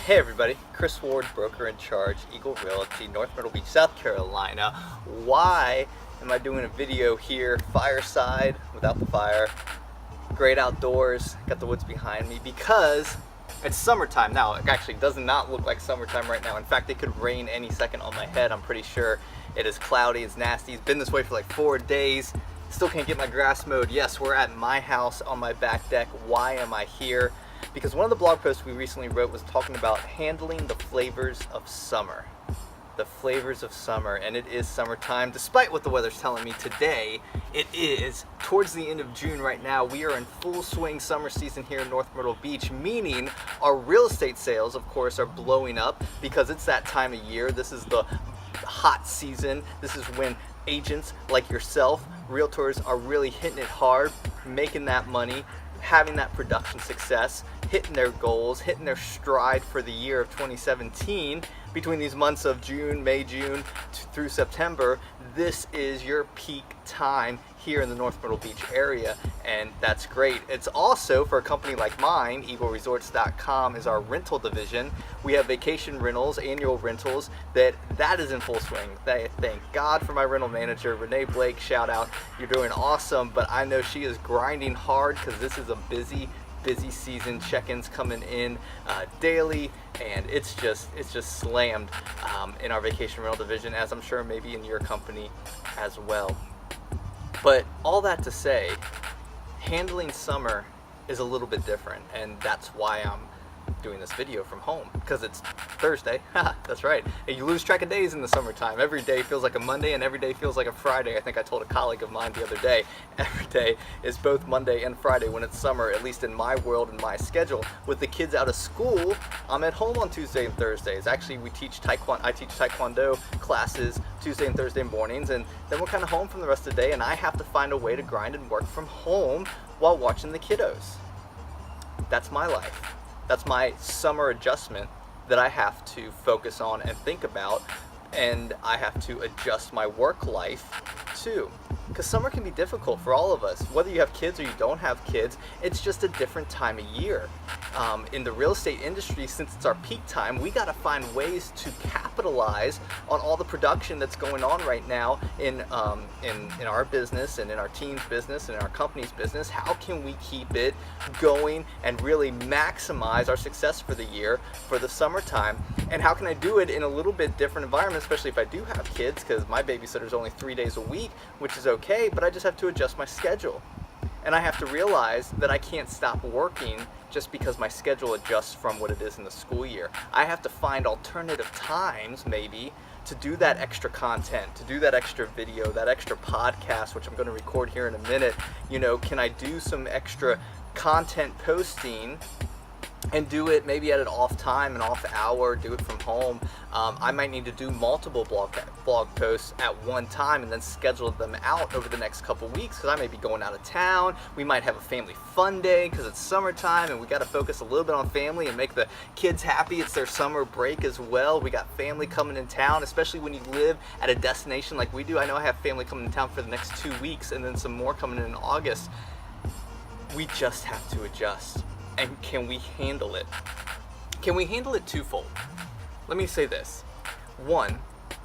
Hey everybody, Chris Ward, broker in charge, Eagle Realty, North Myrtle Beach, South Carolina. Why am I doing a video here, fireside, without the fire, great outdoors, got the woods behind me? Because it's summertime now. It actually does not look like summertime right now. In fact, it could rain any second on my head. I'm pretty sure. It is cloudy, it's nasty, it's been this way for like 4 days. Still can't get my grass mowed. Yes, we're at my house on my back deck. Why am I here? Because one of the blog posts we recently wrote was talking about handling the flavors of summer. The flavors of summer, and it is summertime. Despite what the weather's telling me today, it is towards the end of June right now. We are in full swing summer season here in North Myrtle Beach, meaning our real estate sales, of course, are blowing up because it's that time of year. This is the hot season. This is when agents like yourself, realtors, are really hitting it hard, making that money, having that production success, hitting their goals, hitting their stride for the year of 2017. Between these months of June, May, June through September, this is your peak time here in the North Myrtle Beach area, and that's great. It's also, for a company like mine, EagleResorts.com is our rental division. We have vacation rentals, annual rentals, that is in full swing. Thank God for my rental manager, Renee Blake, shout out. You're doing awesome, but I know she is grinding hard because this is a busy season. Check-ins coming in daily, and it's just slammed in our vacation rental division, as I'm sure maybe in your company as well. But all that to say, handling summer is a little bit different, and that's why I'm doing this video from home, because it's Thursday. That's right. And you lose track of days in the summertime. Every day feels like a Monday and every day feels like a Friday. I think I told a colleague of mine the other day, every day is both Monday and Friday when it's summer, at least in my world and my schedule. With the kids out of school, I'm at home on Tuesday and Thursdays. Actually, I teach Taekwondo classes Tuesday and Thursday mornings, and then we're kind of home from the rest of the day, and I have to find a way to grind and work from home while watching the kiddos. That's my life. That's my summer adjustment that I have to focus on and think about, and I have to adjust my work life too. Because summer can be difficult for all of us. Whether you have kids or you don't have kids, it's just a different time of year. In the real estate industry, since it's our peak time, we got to find ways to capitalize on all the production that's going on right now in our business and in our team's business and in our company's business. How can we keep it going and really maximize our success for the year, for the summertime? And how can I do it in a little bit different environment, especially if I do have kids, because my babysitter's only 3 days a week, which is okay, but I just have to adjust my schedule. And I have to realize that I can't stop working just because my schedule adjusts from what it is in the school year. I have to find alternative times, maybe, to do that extra content, to do that extra video, that extra podcast, which I'm going to record here in a minute. You know, can I do some extra content posting and do it maybe at an off time, an off hour, do it from home? I might need to do multiple blog posts at one time and then schedule them out over the next couple weeks, because I may be going out of town. We might have a family fun day because it's summertime and we got to focus a little bit on family and make the kids happy. It's their summer break as well. We got family coming in town, especially when you live at a destination like we do. I know I have family coming in town for the next 2 weeks and then some more coming in August. We just have to adjust. And can we handle it? Can we handle it twofold? Let me say this. One,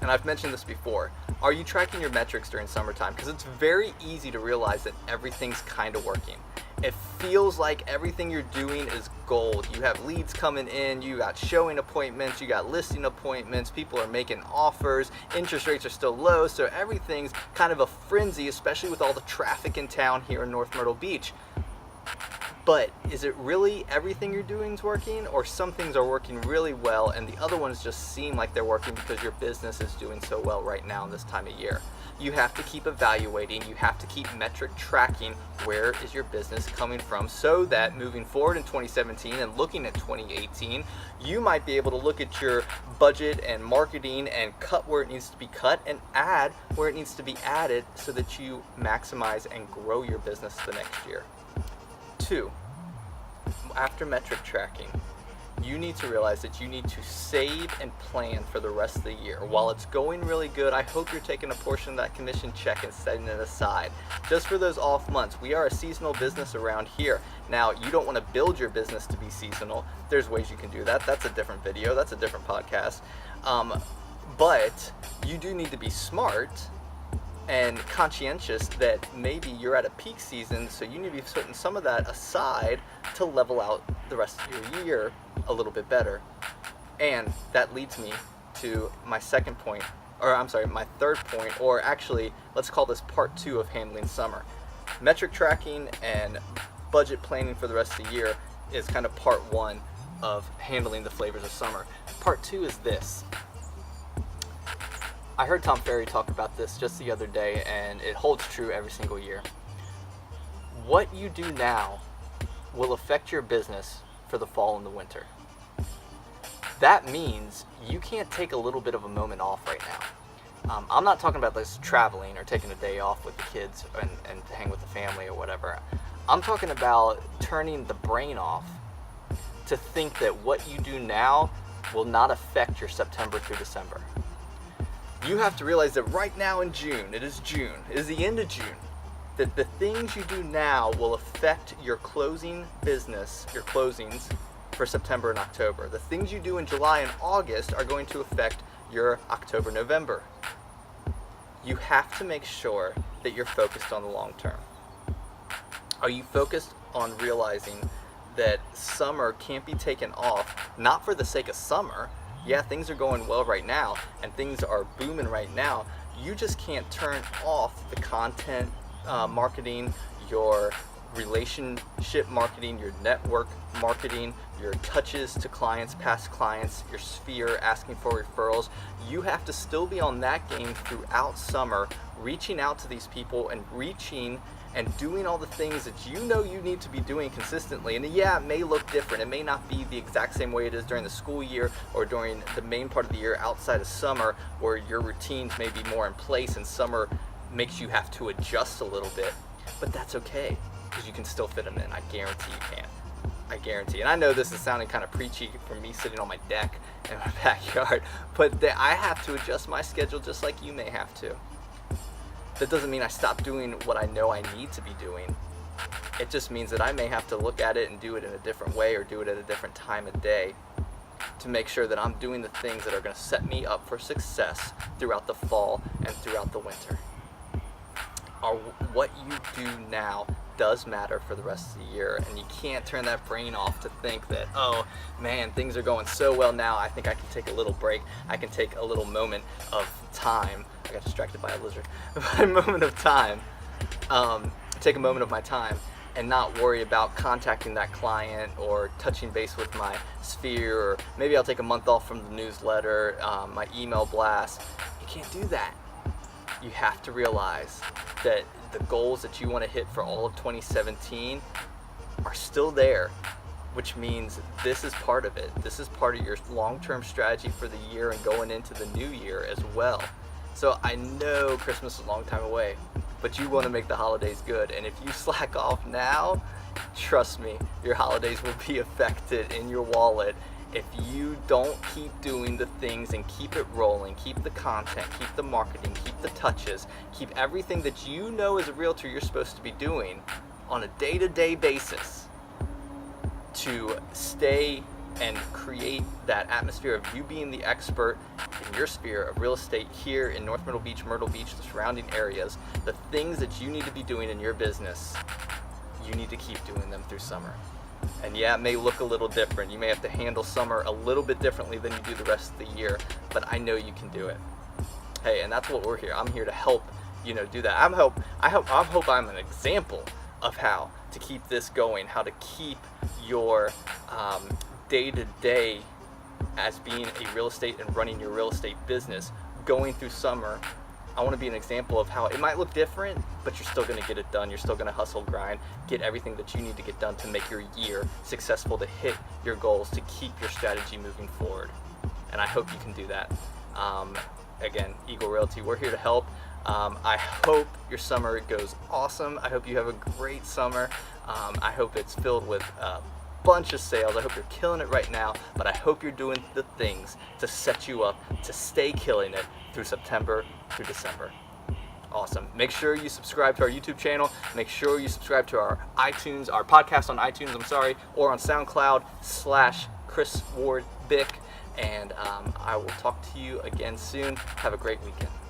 and I've mentioned this before, are you tracking your metrics during summertime? Because it's very easy to realize that everything's kind of working. It feels like everything you're doing is gold. You have leads coming in, you got showing appointments, you got listing appointments, people are making offers, interest rates are still low, so everything's kind of a frenzy, especially with all the traffic in town here in North Myrtle Beach. But is it really everything you're doing is working, or some things are working really well and the other ones just seem like they're working because your business is doing so well right now in this time of year? You have to keep evaluating, you have to keep metric tracking where is your business coming from, so that moving forward in 2017 and looking at 2018, you might be able to look at your budget and marketing and cut where it needs to be cut and add where it needs to be added so that you maximize and grow your business the next year. Two, after metric tracking, you need to realize that you need to save and plan for the rest of the year. While it's going really good, I hope you're taking a portion of that commission check and setting it aside just for those off months. We are a seasonal business around here. Now, you don't want to build your business to be seasonal. There's ways you can do that. That's a different video. That's a different podcast. But you do need to be smart and conscientious that maybe you're at a peak season, so you need to be putting some of that aside to level out the rest of your year a little bit better. And that leads me to my second point, or I'm sorry, my third point, or actually, let's call this part 2 of handling summer. Metric tracking and budget planning for the rest of the year is kind of part 1 of handling the flavors of summer. Part 2 is this. I heard Tom Ferry talk about this just the other day, and it holds true every single year. What you do now will affect your business for the fall and the winter. That means you can't take a little bit of a moment off right now. I'm not talking about this traveling or taking a day off with the kids and to hang with the family or whatever. I'm talking about turning the brain off to think that what you do now will not affect your September through December. You have to realize that right now in June, it is the end of June, that the things you do now will affect your closing business, your closings for September and October. The things you do in July and August are going to affect your October, November. You have to make sure that you're focused on the long term. Are you focused on realizing that summer can't be taken off, not for the sake of summer? Yeah, things are going well right now and things are booming right now. You just can't turn off the content marketing, your relationship marketing, your network marketing, your touches to clients, past clients, your sphere, asking for referrals. You have to still be on that game throughout summer, reaching out to these people and reaching and doing all the things that you know you need to be doing consistently. And yeah, it may look different. It may not be the exact same way it is during the school year or during the main part of the year outside of summer, where your routines may be more in place and summer makes you have to adjust a little bit. But that's okay, because you can still fit them in. I guarantee you can. I guarantee. And I know this is sounding kind of preachy for me sitting on my deck in my backyard, but I have to adjust my schedule just like you may have to. That doesn't mean I stop doing what I know I need to be doing. It just means that I may have to look at it and do it in a different way or do it at a different time of day to make sure that I'm doing the things that are going to set me up for success throughout the fall and throughout the winter. What you do now does matter for the rest of the year, and you can't turn that brain off to think that, oh man, things are going so well now, I think I can take a little break, I can take a little moment of time. I got distracted by a lizard. A moment of time, take a moment of my time and not worry about contacting that client or touching base with my sphere, or maybe I'll take a month off from the newsletter, my email blast. You can't do that. You have to realize that the goals that you want to hit for all of 2017 are still there, which means this is part of it. This is part of your long-term strategy for the year and going into the new year as well. So I know Christmas is a long time away, but you want to make the holidays good. And if you slack off now, trust me, your holidays will be affected in your wallet if you don't keep doing the things and keep it rolling, keep the content, keep the marketing, keep the touches, keep everything that you know as a realtor you're supposed to be doing on a day-to-day basis to stay and create that atmosphere of you being the expert in your sphere of real estate here in North Myrtle Beach, the surrounding areas. The things that you need to be doing in your business, you need to keep doing them through summer. And yeah, it may look a little different. You may have to handle summer a little bit differently than you do the rest of the year, but I know you can do it. Hey, and that's what we're here. I'm here to help, do that. I hope I'm an example of how to keep this going, how to keep your day-to-day as being a real estate and running your real estate business going through summer. I want to be an example of how it might look different, but you're still going to get it done. You're still going to hustle, grind, get everything that you need to get done to make your year successful, to hit your goals, to keep your strategy moving forward. And I hope you can do that. Again, Eagle Realty, we're here to help. I hope your summer goes awesome. I hope you have a great summer. I hope it's filled with bunch of sales. I hope you're killing it right now, but I hope you're doing the things to set you up to stay killing it through September through December. Awesome. Make sure you subscribe to our YouTube channel. Make sure you subscribe to our podcast on iTunes, or on SoundCloud/Chris Ward Bick. And I will talk to you again soon. Have a great weekend.